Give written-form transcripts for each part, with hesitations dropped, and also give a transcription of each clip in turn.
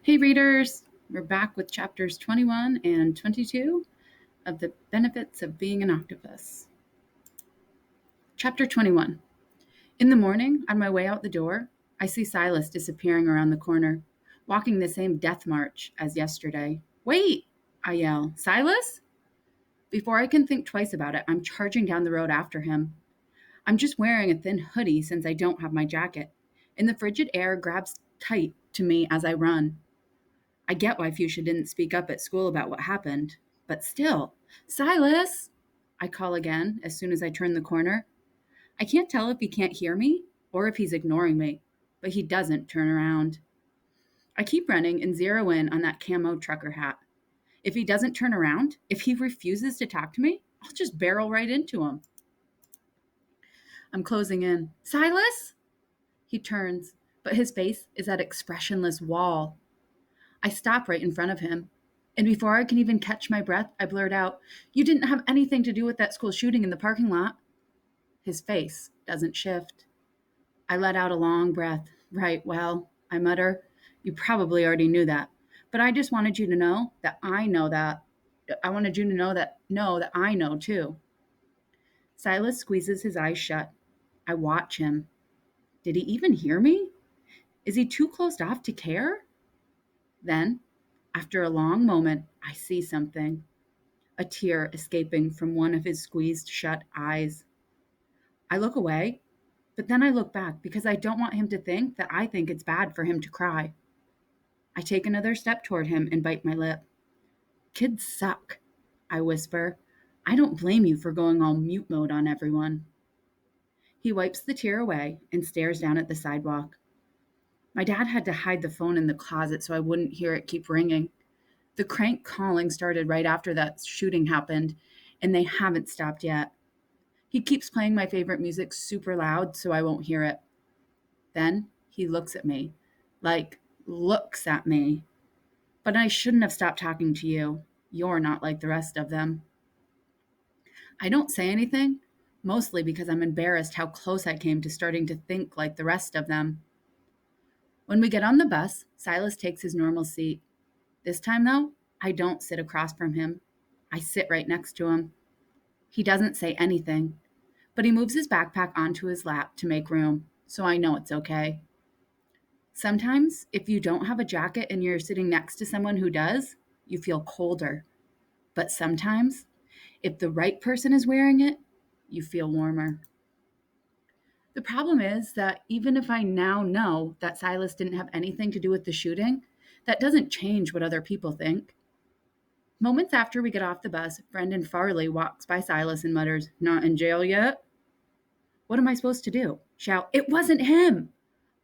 Hey, readers! We're back with chapters 21 and 22 of The Benefits of Being an Octopus. Chapter 21. In the morning, on my way out the door, I see Silas disappearing around the corner, walking the same death march as yesterday. Wait! I yell. Silas? Before I can think twice about it, I'm charging down the road after him. I'm just wearing a thin hoodie since I don't have my jacket, and the frigid air grabs tight to me as I run. I get why Fuchsia didn't speak up at school about what happened, but still, Silas! I call again as soon as I turn the corner. I can't tell if he can't hear me or if he's ignoring me, but he doesn't turn around. I keep running and zero in on that camo trucker hat. If he doesn't turn around, if he refuses to talk to me, I'll just barrel right into him. I'm closing in. Silas? He turns, but his face is that expressionless wall. I stop right in front of him, and before I can even catch my breath, I blurt out, "You didn't have anything to do with that school shooting in the parking lot." His face doesn't shift. I let out a long breath. Right, well, I mutter, "You probably already knew that, but I just wanted you to know that I know that. I wanted you to know that I know too." Silas squeezes his eyes shut. I watch him. Did he even hear me? Is he too closed off to care? Then, after a long moment, I see something. A tear escaping from one of his squeezed shut eyes. I look away, but then I look back because I don't want him to think that I think it's bad for him to cry. I take another step toward him and bite my lip. "Kids suck," I whisper. "I don't blame you for going all mute mode on everyone." He wipes the tear away and stares down at the sidewalk. My dad had to hide the phone in the closet so I wouldn't hear it keep ringing. The crank calling started right after that shooting happened, and they haven't stopped yet. He keeps playing my favorite music super loud so I won't hear it. Then he looks at me. Looks at me. "But I shouldn't have stopped talking to you. You're not like the rest of them." I don't say anything, mostly because I'm embarrassed how close I came to starting to think like the rest of them. When we get on the bus, Silas takes his normal seat. This time, though, I don't sit across from him. I sit right next to him. He doesn't say anything, but he moves his backpack onto his lap to make room, so I know it's okay. Sometimes, if you don't have a jacket and you're sitting next to someone who does, you feel colder. But sometimes, if the right person is wearing it, you feel warmer. The problem is that even if I now know that Silas didn't have anything to do with the shooting, that doesn't change what other people think. Moments after we get off the bus, Brendan Farley walks by Silas and mutters, "Not in jail yet?" What am I supposed to do? Shout, "It wasn't him!"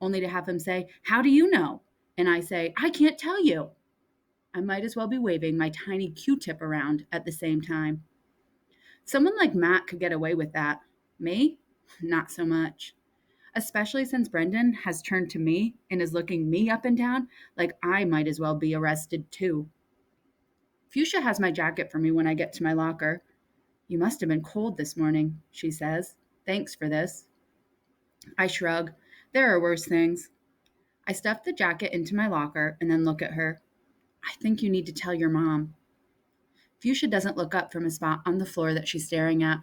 Only to have him say, "How do you know?" And I say, "I can't tell you." I might as well be waving my tiny Q-tip around at the same time. Someone like Matt could get away with that. Me? Not so much. Especially since Brendan has turned to me and is looking me up and down like I might as well be arrested too. Fuchsia has my jacket for me when I get to my locker. "You must have been cold this morning," she says. "Thanks for this." I shrug. There are worse things. I stuff the jacket into my locker and then look at her. "I think you need to tell your mom." Fuchsia doesn't look up from a spot on the floor that she's staring at.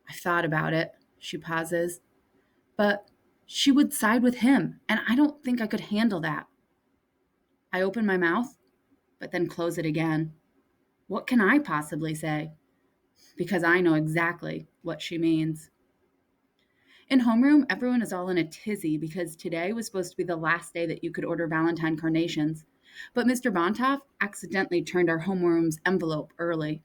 "I've thought about it," she pauses. "But she would side with him, and I don't think I could handle that." I open my mouth, but then close it again. What can I possibly say? Because I know exactly what she means. In homeroom, everyone is all in a tizzy because today was supposed to be the last day that you could order Valentine carnations. But Mr. Bontoff accidentally turned our homeroom's envelope early.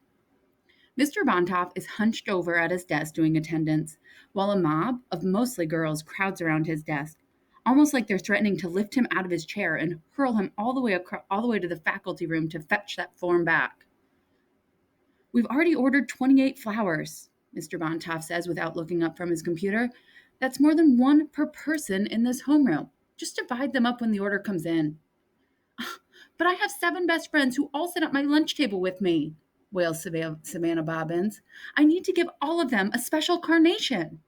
Mr. Bontoff is hunched over at his desk doing attendance, while a mob of mostly girls crowds around his desk, almost like they're threatening to lift him out of his chair and hurl him all the way to the faculty room to fetch that form back. "We've already ordered 28 flowers," Mr. Bontoff says without looking up from his computer. "That's more than one per person in this homeroom. Just divide them up when the order comes in." "But I have 7 best friends who all sit at my lunch table with me," wails Savannah Bobbins. "I need to give all of them a special carnation."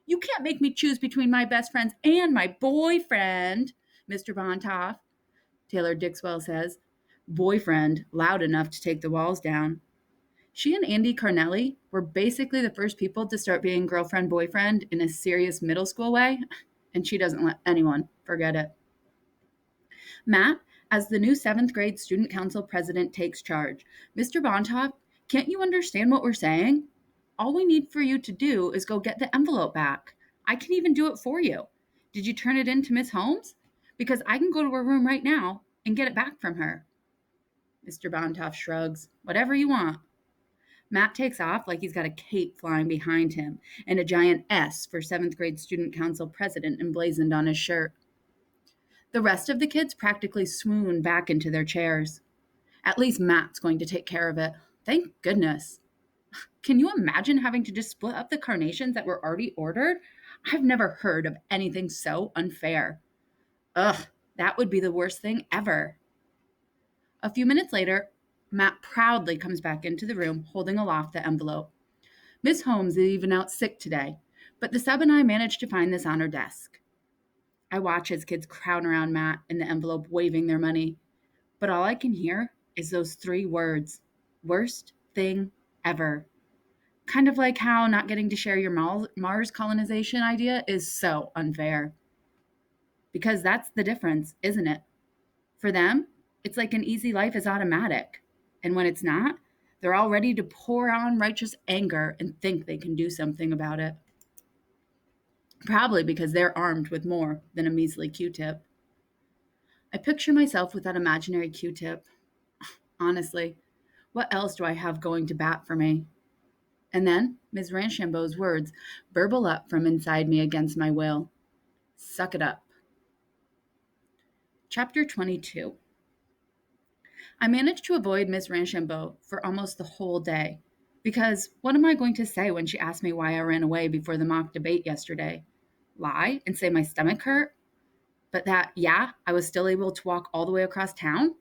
"You can't make me choose between my best friends and my boyfriend," Mr. Bontoff Taylor Dixwell says. Boyfriend, loud enough to take the walls down. She and Andy Carnelli were basically the first people to start being girlfriend boyfriend in a serious middle school way, and she doesn't let anyone forget it. Matt, as the new 7th grade student council president, takes charge. Mr. Bontoff, can't you understand what we're saying? All we need for you to do is go get the envelope back. I can even do it for you. Did you turn it in to Miss Holmes? Because I can go to her room right now and get it back from her. Mr. Bontoff shrugs. Whatever you want. Matt takes off like he's got a cape flying behind him and a giant S for 7th grade student council president emblazoned on his shirt. The rest of the kids practically swoon back into their chairs. At least Matt's going to take care of it. Thank goodness. Can you imagine having to just split up the carnations that were already ordered? I've never heard of anything so unfair. Ugh, that would be the worst thing ever. A few minutes later, Matt proudly comes back into the room holding aloft the envelope. Miss Holmes is even out sick today, but the sub and I managed to find this on her desk. I watch as kids crowd around Matt and the envelope waving their money, but all I can hear is those 3 words, worst thing ever. Kind of like how not getting to share your Mars colonization idea is so unfair. Because that's the difference, isn't it? For them, it's like an easy life is automatic. And when it's not, they're all ready to pour on righteous anger and think they can do something about it. Probably because they're armed with more than a measly Q-tip. I picture myself with that imaginary Q-tip. Honestly, what else do I have going to bat for me? And then Ms. Ranchambeau's words burble up from inside me against my will. Suck it up. Chapter 22. I managed to avoid Ms. Ranchambeau for almost the whole day, because what am I going to say when she asked me why I ran away before the mock debate yesterday? Lie and say my stomach hurt? But that, yeah, I was still able to walk all the way across town?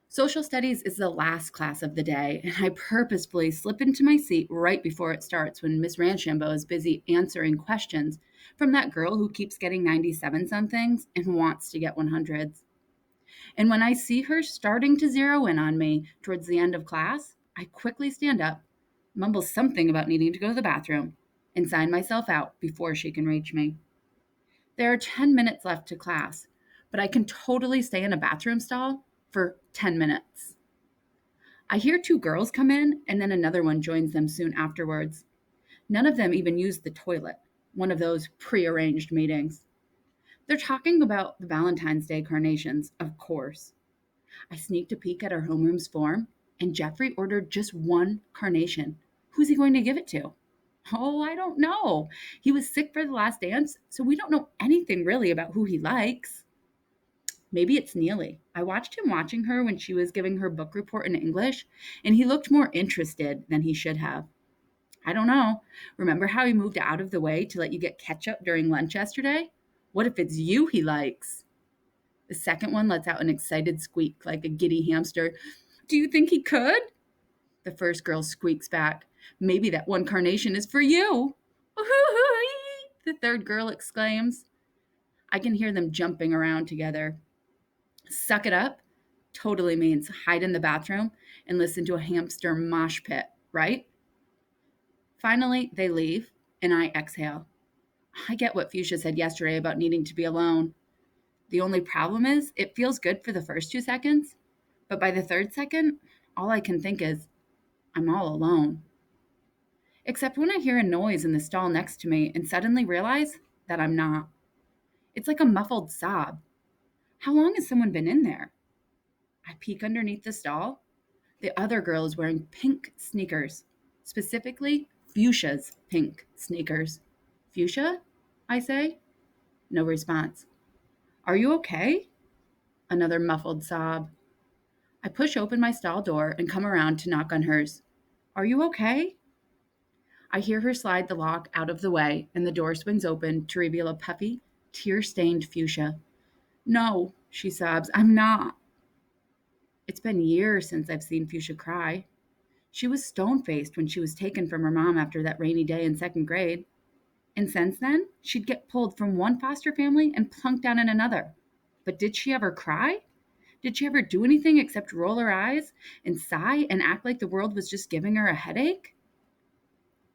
Social studies is the last class of the day, and I purposefully slip into my seat right before it starts when Miss Ranchambeau is busy answering questions from that girl who keeps getting 97 somethings and wants to get 100s. And when I see her starting to zero in on me towards the end of class, I quickly stand up, mumble something about needing to go to the bathroom, and sign myself out before she can reach me. There are 10 minutes left to class, but I can totally stay in a bathroom stall for 10 minutes. I hear 2 girls come in, and then another one joins them soon afterwards. None of them even use the toilet, one of those prearranged meetings. They're talking about the Valentine's Day carnations, of course. I sneaked a peek at our homeroom's form, and Jeffrey ordered just 1 carnation. Who's he going to give it to? Oh, I don't know. He was sick for the last dance, so we don't know anything really about who he likes. Maybe it's Neely. I watched him watching her when she was giving her book report in English, and he looked more interested than he should have. I don't know. Remember how he moved out of the way to let you get ketchup during lunch yesterday? What if it's you he likes? The second one lets out an excited squeak like a giddy hamster. Do you think he could? The first girl squeaks back. Maybe that 1 carnation is for you. The third girl exclaims. I can hear them jumping around together. Suck it up totally means hide in the bathroom and listen to a hamster mosh pit, right? Finally, they leave, and I exhale. I get what Fuchsia said yesterday about needing to be alone. The only problem is it feels good for the first 2 seconds, but by the 3rd second, all I can think is, I'm all alone. Except when I hear a noise in the stall next to me and suddenly realize that I'm not. It's like a muffled sob. How long has someone been in there? I peek underneath the stall. The other girl is wearing pink sneakers, specifically Fuchsia's pink sneakers. Fuchsia? I say. No response. Are you okay? Another muffled sob. I push open my stall door and come around to knock on hers. Are you okay? I hear her slide the lock out of the way, and the door swings open to reveal a puffy, tear-stained Fuchsia. No, she sobs, I'm not. It's been years since I've seen Fuchsia cry. She was stone-faced when she was taken from her mom after that rainy day in 2nd grade. And since then, she'd get pulled from one foster family and plunked down in another. But did she ever cry? Did she ever do anything except roll her eyes and sigh and act like the world was just giving her a headache?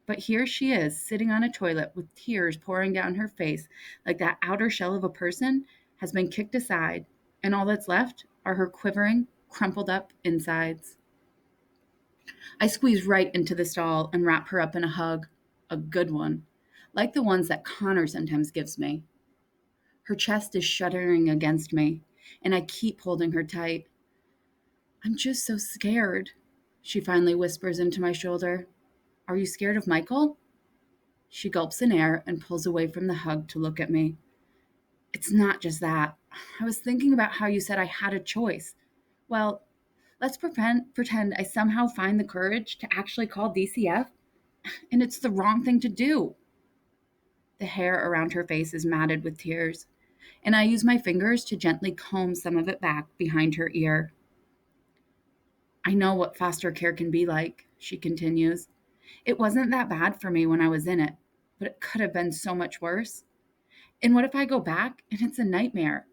But here she is, sitting on a toilet with tears pouring down her face, like that outer shell of a person has been kicked aside, and all that's left are her quivering, crumpled up insides. I squeeze right into the stall and wrap her up in a hug, a good one, like the ones that Connor sometimes gives me. Her chest is shuddering against me, and I keep holding her tight. I'm just so scared, she finally whispers into my shoulder. Are you scared of Michael? She gulps in air and pulls away from the hug to look at me. It's not just that. I was thinking about how you said I had a choice. Well, let's pretend I somehow find the courage to actually call DCF, and it's the wrong thing to do. The hair around her face is matted with tears, and I use my fingers to gently comb some of it back behind her ear. I know what foster care can be like, she continues. It wasn't that bad for me when I was in it, but it could have been so much worse. And what if I go back and it's a nightmare?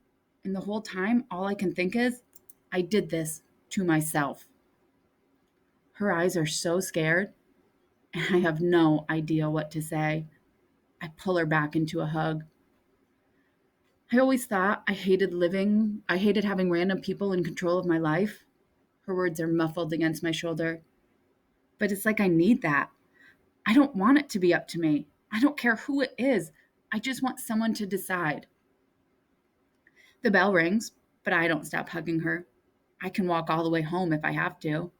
And the whole time, all I can think is, I did this to myself. Her eyes are so scared, and I have no idea what to say. I pull her back into a hug. I always thought I hated having random people in control of my life. Her words are muffled against my shoulder. But it's like I need that. I don't want it to be up to me. I don't care who it is. I just want someone to decide. The bell rings, but I don't stop hugging her. I can walk all the way home if I have to.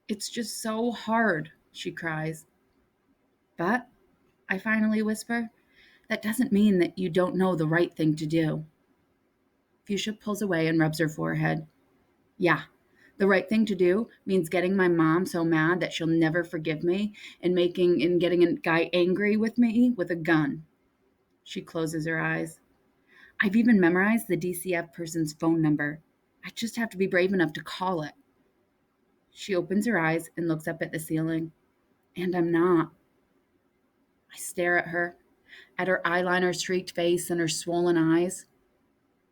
It's just so hard, she cries. But, I finally whisper, that doesn't mean that you don't know the right thing to do. Fuchsia pulls away and rubs her forehead. Yeah, the right thing to do means getting my mom so mad that she'll never forgive me and getting a guy angry with me with a gun. She closes her eyes. I've even memorized the DCF person's phone number. I just have to be brave enough to call it. She opens her eyes and looks up at the ceiling. And I'm not. I stare at her eyeliner streaked face and her swollen eyes.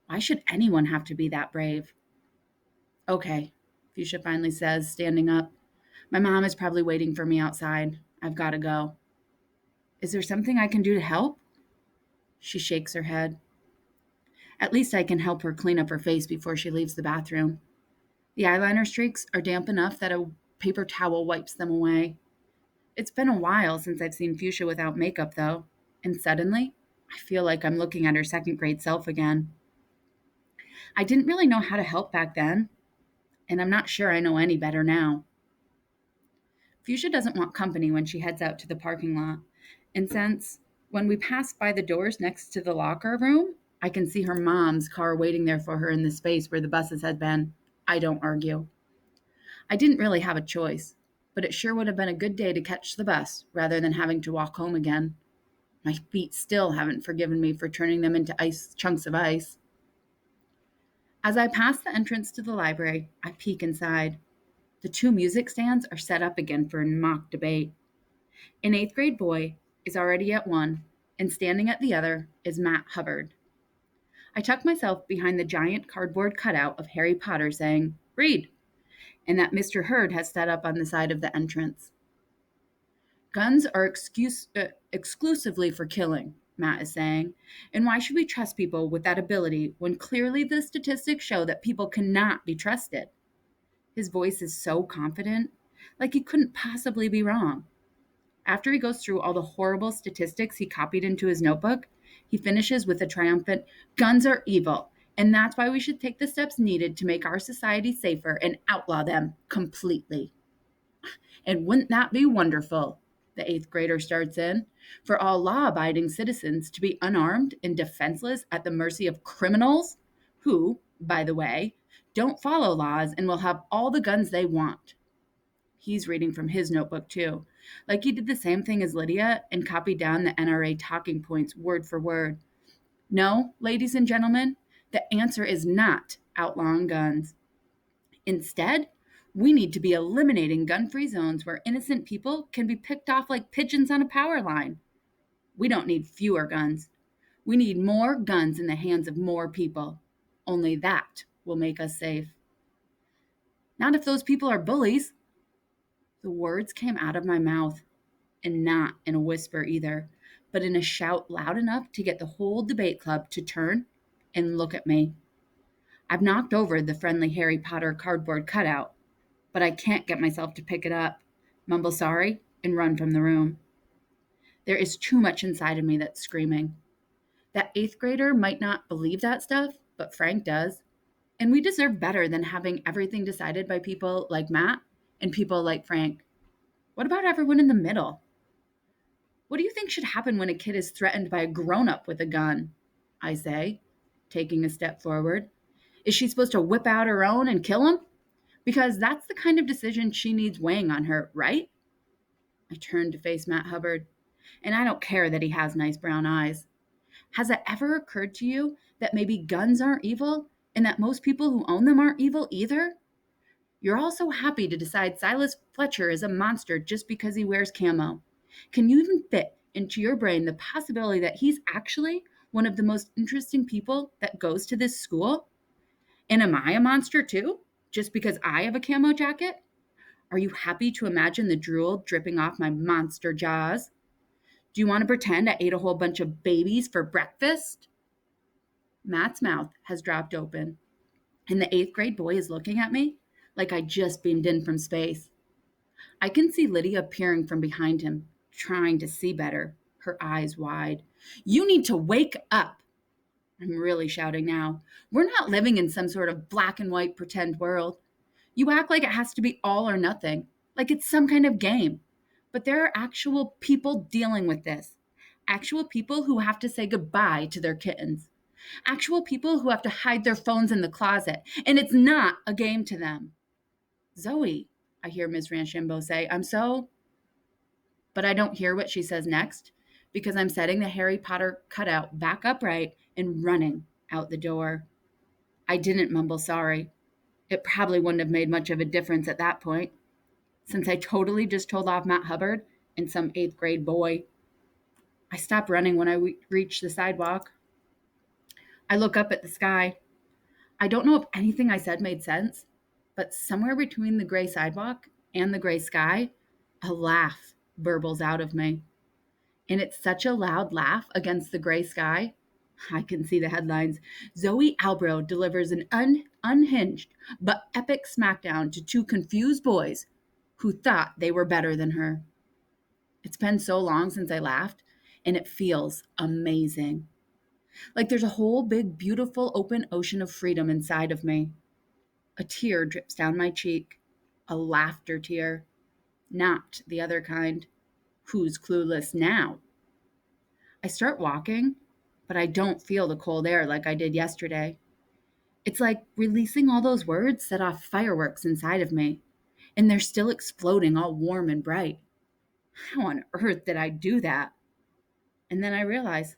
Why should anyone have to be that brave? Okay, Fuchsia finally says, standing up. My mom is probably waiting for me outside. I've got to go. Is there something I can do to help? She shakes her head. At least I can help her clean up her face before she leaves the bathroom. The eyeliner streaks are damp enough that a paper towel wipes them away. It's been a while since I've seen Fuchsia without makeup, though, and suddenly, I feel like I'm looking at her second grade self again. I didn't really know how to help back then, and I'm not sure I know any better now. Fuchsia doesn't want company when she heads out to the parking lot, and since when we pass by the doors next to the locker room, I can see her mom's car waiting there for her in the space where the buses had been. I don't argue. I didn't really have a choice, but it sure would have been a good day to catch the bus rather than having to walk home again. My feet still haven't forgiven me for turning them into chunks of ice. As I pass the entrance to the library, I peek inside. The two music stands are set up again for a mock debate. An eighth grade boy is already at one, and standing at the other is Matt Hubbard. I tuck myself behind the giant cardboard cutout of Harry Potter saying, "Read," and that Mr. Hurd has set up on the side of the entrance. Guns are exclusively for killing, Matt is saying, and why should we trust people with that ability when clearly the statistics show that people cannot be trusted? His voice is so confident, like he couldn't possibly be wrong. After he goes through all the horrible statistics he copied into his notebook, he finishes with a triumphant, "Guns are evil, and that's why we should take the steps needed to make our society safer and outlaw them completely." And wouldn't that be wonderful? The eighth grader starts in. For all law abiding citizens to be unarmed and defenseless at the mercy of criminals who, by the way, don't follow laws and will have all the guns they want. He's reading from his notebook too, like he did the same thing as Lydia and copied down the NRA talking points word for word. No, ladies and gentlemen, the answer is not outlawing guns. Instead, we need to be eliminating gun-free zones where innocent people can be picked off like pigeons on a power line. We don't need fewer guns. We need more guns in the hands of more people. Only that will make us safe. Not if those people are bullies. The words came out of my mouth, and not in a whisper either, but in a shout loud enough to get the whole debate club to turn and look at me. I've knocked over the friendly Harry Potter cardboard cutout, but I can't get myself to pick it up, mumble sorry, and run from the room. There is too much inside of me that's screaming. That eighth grader might not believe that stuff, but Frank does. And we deserve better than having everything decided by people like Matt and people like Frank. What about everyone in the middle? What do you think should happen when a kid is threatened by a grown up with a gun? I say, taking a step forward. Is she supposed to whip out her own and kill him? Because that's the kind of decision she needs weighing on her, right? I turn to face Matt Hubbard, and I don't care that he has nice brown eyes. Has it ever occurred to you that maybe guns aren't evil and that most people who own them aren't evil either? You're all so happy to decide Silas Fletcher is a monster just because he wears camo. Can you even fit into your brain the possibility that he's actually one of the most interesting people that goes to this school? And am I a monster too, just because I have a camo jacket? Are you happy to imagine the drool dripping off my monster jaws? Do you want to pretend I ate a whole bunch of babies for breakfast? Matt's mouth has dropped open, and the eighth grade boy is looking at me like I just beamed in from space. I can see Lydia peering from behind him, trying to see better, her eyes wide. You need to wake up! I'm really shouting now. We're not living in some sort of black and white pretend world. You act like it has to be all or nothing, like it's some kind of game. But there are actual people dealing with this. Actual people who have to say goodbye to their kittens. Actual people who have to hide their phones in the closet. And it's not a game to them. Zoe, I hear Ms. Ranchimbo say, But I don't hear what she says next because I'm setting the Harry Potter cutout back upright and running out the door. I didn't mumble sorry. It probably wouldn't have made much of a difference at that point, since I totally just told off Matt Hubbard and some eighth grade boy. I stop running when I reach the sidewalk. I look up at the sky. I don't know if anything I said made sense, but somewhere between the gray sidewalk and the gray sky, a laugh burbles out of me. And it's such a loud laugh against the gray sky. I can see the headlines. Zoe Albro delivers an unhinged but epic smackdown to two confused boys who thought they were better than her. It's been so long since I laughed, and it feels amazing. Like there's a whole big, beautiful, open ocean of freedom inside of me. A tear drips down my cheek, a laughter tear, not the other kind. Who's clueless now? I start walking, but I don't feel the cold air like I did yesterday. It's like releasing all those words set off fireworks inside of me, and they're still exploding all warm and bright. How on earth did I do that? And then I realize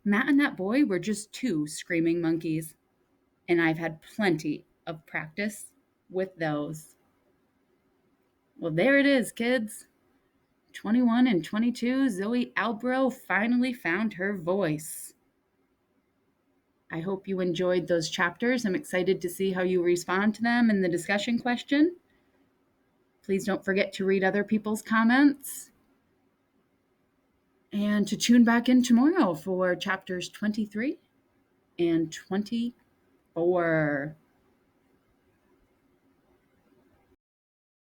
Matt and that boy were just two screaming monkeys, and I've had plenty of practice with those. Well, there it is, kids. 21 and 22, Zoe Albro finally found her voice. I hope you enjoyed those chapters. I'm excited to see how you respond to them in the discussion question. Please don't forget to read other people's comments and to tune back in tomorrow for chapters 23 and 24.